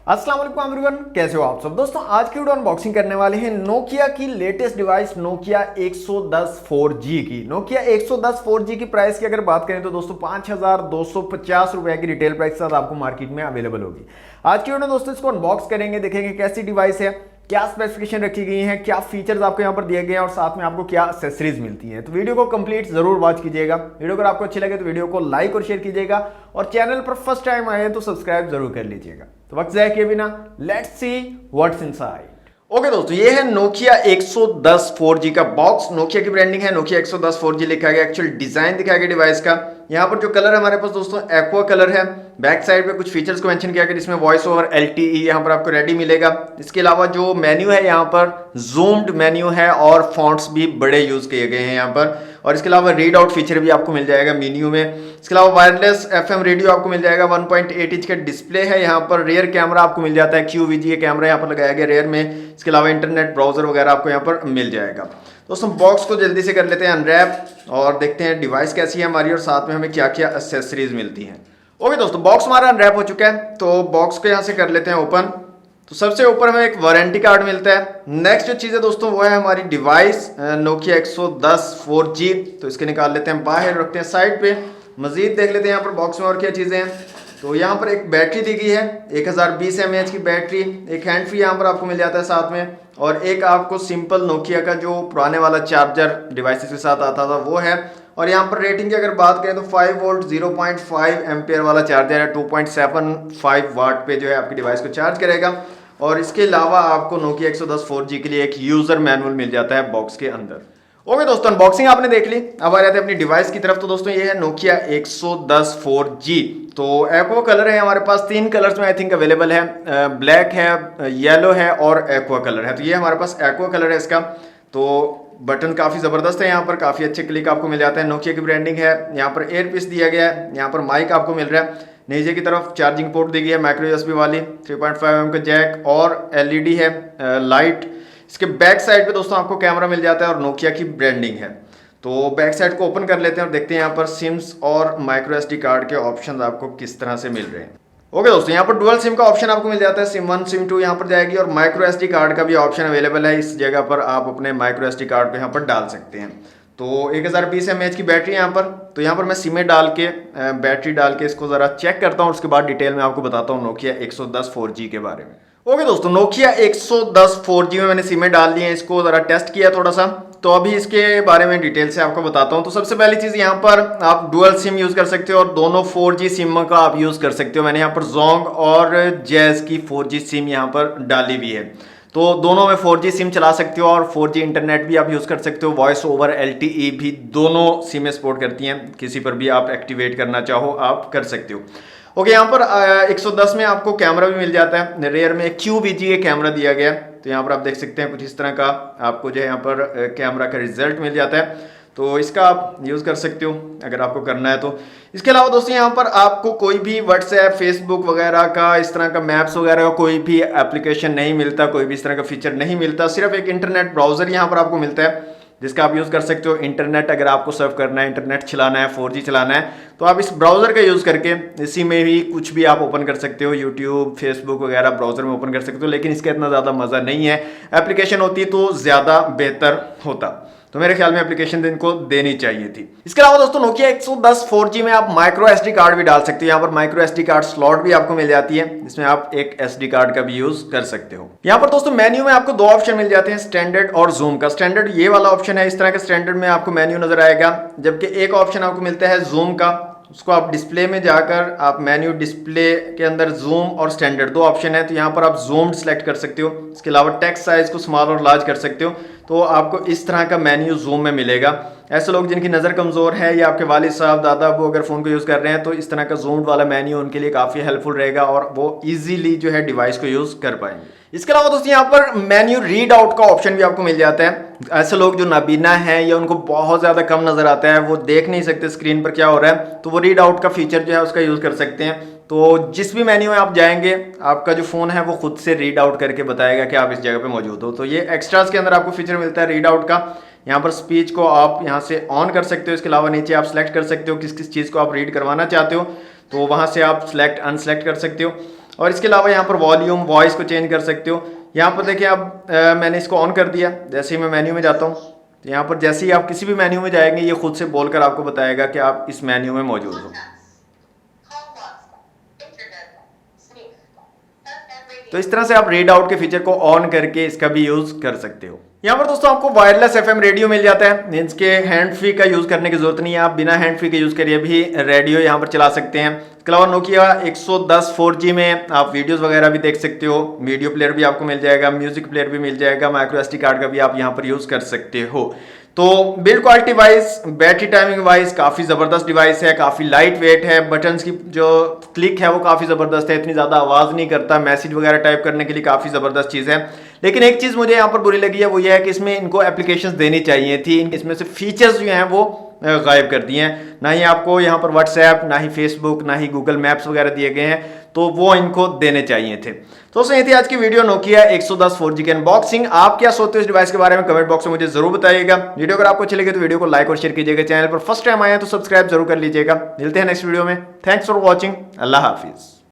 अस्सलाम वालेकुम एवरीवन, कैसे हो आप सब दोस्तों। आज की वीडियो अनबॉक्सिंग करने वाले हैं नोकिया की लेटेस्ट डिवाइस नोकिया 110 4G की। नोकिया 110 4G की प्राइस की अगर बात करें तो दोस्तों 5250 रुपए की रिटेल प्राइस के साथ आपको मार्केट में अवेलेबल होगी। आज की वीडियो में दोस्तों इसको अनबॉक्स करेंगे, देखेंगे कैसी डिवाइस है, क्या स्पेसिफिकेशन रखी गई है, क्या फीचर्स आपको यहाँ पर दिए गए हैं और साथ में आपको क्या एक्सेसरीज मिलती हैं। तो वीडियो को कंप्लीट जरूर वॉच कीजिएगा। वीडियो अगर आपको अच्छी लगे तो वीडियो को लाइक और शेयर कीजिएगा और चैनल पर फर्स्ट टाइम आए हैं तो सब्सक्राइब जरूर कर लीजिएगा। तो वक्त जाए किए बिना let's see what's inside. Okay दोस्तों, ये है नोकिया 110 4G का बॉक्स। नोकिया की ब्रांडिंग है, नोकिया 110 4G लिखा गया। एक्चुअल डिजाइन दिखाया गया डिवाइस का। यहाँ पर जो कलर है हमारे पास दोस्तों एक्वा कलर है। बैक साइड पे कुछ फीचर्स को मेंशन किया गया जिसमें वॉइस ओवर LTE यहाँ पर आपको रेडी मिलेगा। इसके अलावा जो मेन्यू है यहाँ पर जूम्ड मेन्यू है और फॉन्ट्स भी बड़े यूज किए गए हैं यहाँ पर। और इसके अलावा रीड आउट फीचर भी आपको मिल जाएगा मेन्यू में। इसके अलावा वायरलेस FM रेडियो आपको मिल जाएगा। 1.8 इंच का डिस्प्ले है यहाँ पर। रेयर कैमरा आपको मिल जाता है, QVGA कैमरा यहाँ पर लगाया गया रेयर में। इसके अलावा इंटरनेट ब्राउजर वगैरह आपको यहाँ पर मिल जाएगा। दोस्तों बॉक्स को जल्दी से कर लेते हैं अनरैप और देखते हैं डिवाइस कैसी है हमारी और साथ में हमें क्या क्या एक्सेसरीज मिलती हैं। ओके दोस्तों, बॉक्स हमारा अनरैप हो चुका है तो बॉक्स को यहाँ से कर लेते हैं ओपन। तो सबसे ऊपर हमें एक वारंटी कार्ड मिलता है। नेक्स्ट जो चीज़ है दोस्तों वो है हमारी डिवाइस नोकिया 110 4G। तो इसके निकाल लेते हैं बाहर, रखते हैं साइड पे। मजीद देख लेते हैं यहाँ पर बॉक्स में और क्या चीज़ें हैं। तो यहाँ पर एक बैटरी दी गई है 1020 mAh की बैटरी। एक हैंड फ्री यहाँ पर आपको मिल जाता है साथ में। और एक आपको सिंपल नोकिया का जो पुराने वाला चार्जर डिवाइसेस के साथ आता था वो है। और यहाँ पर रेटिंग की अगर बात करें तो 5 वोल्ट 0.5 एम्पियर वाला चार्जर है। 2.75 वाट पे जो है आपकी डिवाइस को चार्ज करेगा। और इसके अलावा आपको नोकिया 110 4G के लिए एक यूजर मैनुअल मिल जाता है बॉक्स के अंदर। ओके दोस्तों, अनबॉक्सिंग आपने देख ली। अब आ जाते हैं अपनी डिवाइस की तरफ। तो दोस्तों ये है नोकिया 110 4G। तो एक्वा कलर है हमारे पास। 3 कलर्स में आई थिंक अवेलेबल है, ब्लैक है, येलो है और एक्वा कलर है। तो ये हमारे पास एक्वा कलर है इसका। तो बटन काफ़ी ज़बरदस्त है यहाँ पर, काफ़ी अच्छे क्लिक आपको मिल जाते हैं। नोकिया की ब्रांडिंग है। यहाँ पर एयरपीस दिया गया है, यहाँ पर माइक आपको मिल रहा है। नीचे की तरफ चार्जिंग पोर्ट दी गई है माइक्रो USB वाली। 3.5 mm का जैक और LED है लाइट। इसके बैक साइड पे दोस्तों आपको कैमरा मिल जाता है और नोकिया की ब्रांडिंग है। तो बैक साइड को ओपन कर लेते हैं और देखते हैं यहाँ पर सिम्स और माइक्रो SD कार्ड के ऑप्शन आपको किस तरह से मिल रहे हैं। ओके दोस्तों, यहाँ पर डुअल सिम का ऑप्शन आपको मिल जाता है। सिम 1 सिम 2 यहाँ पर जाएगी और माइक्रो SD कार्ड का भी ऑप्शन अवेलेबल है। इस जगह पर आप अपने माइक्रो SD कार्ड को यहाँ पर डाल सकते हैं। तो 1020 mAh की बैटरी यहाँ पर। तो यहाँ पर मैं सिमें डाल के बैटरी डाल के इसको ज़रा चेक करता हूँ, उसके बाद डिटेल में आपको बताता हूँ नोकिया 110 4G के बारे में। ओके दोस्तों, नोकिया 110 4G में मैंने सिमें डाल ली हैं, इसको ज़रा टेस्ट किया थोड़ा सा। तो अभी इसके बारे में डिटेल से आपको बताता हूँ। तो सबसे पहली चीज़ यहाँ पर आप डुअल सिम यूज़ कर सकते हो और दोनों 4G सिम का आप यूज़ कर सकते हो। मैंने यहाँ पर जोंग और जैज़ की 4G सिम यहाँ पर डाली हुई है। तो दोनों में 4G सिम चला सकते हो और 4G इंटरनेट भी आप यूज़ कर सकते हो। वॉइस ओवर LTE भी दोनों सिमें सपोर्ट करती हैं। किसी पर भी आप एक्टिवेट करना चाहो आप कर सकते हो। ओके, यहाँ पर 110 में आपको कैमरा भी मिल जाता है। रेयर में QVGA कैमरा दिया गया है। तो यहाँ पर आप देख सकते हैं कुछ इस तरह का आपको जो है यहाँ पर कैमरा का रिजल्ट मिल जाता है। तो इसका आप यूज़ कर सकते हो अगर आपको करना है तो। इसके अलावा दोस्तों यहाँ पर आपको कोई भी व्हाट्सएप, फेसबुक वगैरह का, इस तरह का मैप्स वगैरह का कोई भी एप्लीकेशन नहीं मिलता, कोई भी इस तरह का फीचर नहीं मिलता। सिर्फ एक इंटरनेट ब्राउज़र यहाँ पर आपको मिलता है जिसका आप यूज़ कर सकते हो। इंटरनेट अगर आपको सर्व करना है, इंटरनेट चलाना है, 4G चलाना है, तो आप इस ब्राउज़र का यूज़ करके इसी में ही कुछ भी आप ओपन कर सकते हो। यूट्यूब, फेसबुक वगैरह ब्राउज़र में ओपन कर सकते हो। लेकिन इसका इतना ज़्यादा मज़ा नहीं है। एप्लीकेशन होती तो ज़्यादा बेहतर होता। तो मेरे ख्याल में एप्लीकेशन इनको देनी चाहिए थी। इसके अलावा दोस्तों नोकिया 110 4G में आप माइक्रो SD कार्ड भी डाल सकते हो। यहाँ पर माइक्रो SD कार्ड स्लॉट भी आपको मिल जाती है, जिसमें आप एक SD कार्ड का भी यूज कर सकते हो। यहाँ पर दोस्तों मेन्यू में आपको 2 ऑप्शन मिल जाते हैं, स्टैंडर्ड और जूम का। स्टैंडर्ड ये वाला ऑप्शन है, इस तरह के स्टैंडर्ड में आपको मेन्यू नजर आएगा। जबकि एक ऑप्शन आपको मिलता है जूम का। उसको आप डिस्प्ले में जाकर आप मेन्यू डिस्प्ले के अंदर जूम और स्टैंडर्ड 2 ऑप्शन है। तो यहाँ पर आप जूम्ड सेलेक्ट कर सकते हो। इसके अलावा टेक्स्ट साइज को स्मॉल और लार्ज कर सकते हो। तो आपको इस तरह का मेन्यू जूम में मिलेगा। ऐसे लोग जिनकी नज़र कमज़ोर है या आपके वालिद साहब, दादा, वो अगर फ़ोन को यूज़ कर रहे हैं तो इस तरह का जूम्ड वाला मेन्यू उनके लिए काफ़ी हेल्पफुल रहेगा और वो इजीली जो है डिवाइस को यूज़ कर पाएंगे। इसके अलावा दोस्तों यहाँ पर मेन्यू रीड आउट का ऑप्शन भी आपको मिल जाता है। ऐसे लोग जो नाबीना हैं या उनको बहुत ज़्यादा कम नज़र आता है, वो देख नहीं सकते स्क्रीन पर क्या हो रहा है, तो वो रीड आउट का फीचर जो है उसका यूज़ कर सकते हैं। तो जिस भी मेन्यू में आप जाएंगे आपका जो फ़ोन है वो खुद से रीड आउट करके बताएगा कि आप इस जगह पे मौजूद हो। तो ये एक्स्ट्रास के अंदर आपको फीचर मिलता है रीड आउट का। यहाँ पर स्पीच को आप यहाँ से ऑन कर सकते हो। इसके अलावा नीचे आप सेलेक्ट कर सकते हो किस किस चीज़ को आप रीड करवाना चाहते हो, तो वहाँ से आप सेलेक्ट अनसेलेक्ट कर सकते हो। और इसके अलावा यहाँ पर वॉल्यूम वॉइस को चेंज कर सकते हो। यहाँ पर देखिए अब मैंने इसको ऑन कर दिया। जैसे ही मैं मेन्यू में जाता हूँ तो यहाँ पर जैसे ही आप किसी भी मेन्यू में जाएंगे ये खुद से बोलकर आपको बताएगा कि आप इस मेन्यू में मौजूद हो। तो इस तरह से आप रीड आउट के फीचर को ऑन करके इसका भी यूज कर सकते हो। यहाँ पर दोस्तों आपको वायरलेस एफएम रेडियो मिल जाता है, इसके हैंड फ्री का यूज करने की जरूरत नहीं है, आप बिना हैंड फ्री के यूज करिए भी रेडियो यहाँ पर चला सकते हैं। इसके अलावा नोकिया 110 4G में आप वीडियोस वगैरह भी देख सकते हो, वीडियो प्लेयर भी आपको मिल जाएगा, म्यूजिक प्लेयर भी मिल जाएगा, माइक्रो SD कार्ड का भी आप यहाँ पर यूज कर सकते हो। तो build quality wise, battery timing wise काफ़ी ज़बरदस्त डिवाइस है, काफ़ी लाइट वेट है, बटन्स की जो क्लिक है वो काफ़ी ज़बरदस्त है, इतनी ज़्यादा आवाज़ नहीं करता, मैसेज वगैरह टाइप करने के लिए काफ़ी ज़बरदस्त चीज़ है। लेकिन एक चीज़ मुझे यहाँ पर बुरी लगी है वो ये है कि इसमें इनको एप्लीकेशंस देनी चाहिए थी, इसमें से फीचर्स जो हैं वो गायब कर दिए हैं। ना ही आपको यहाँ पर व्हाट्सएप, ना ही फेसबुक, ना ही गूगल मैप्स वगैरह दिए गए हैं, तो वो इनको देने चाहिए थे। तो दोस्तों ये थी आज की वीडियो नोकिया 110 4G की अनबॉक्सिंग। आप क्या सोचते हो इस डिवाइस के बारे में कमेंट बॉक्स में मुझे जरूर बताइएगा। वीडियो अगर आपको अच्छी लगे तो वीडियो को लाइक और शेयर कीजिएगा। चैनल पर फर्स्ट टाइम आए हैं तो सब्सक्राइब जरूर कर लीजिएगा। मिलते हैं नेक्स्ट वीडियो में। Thanks for watching. Allah Hafiz.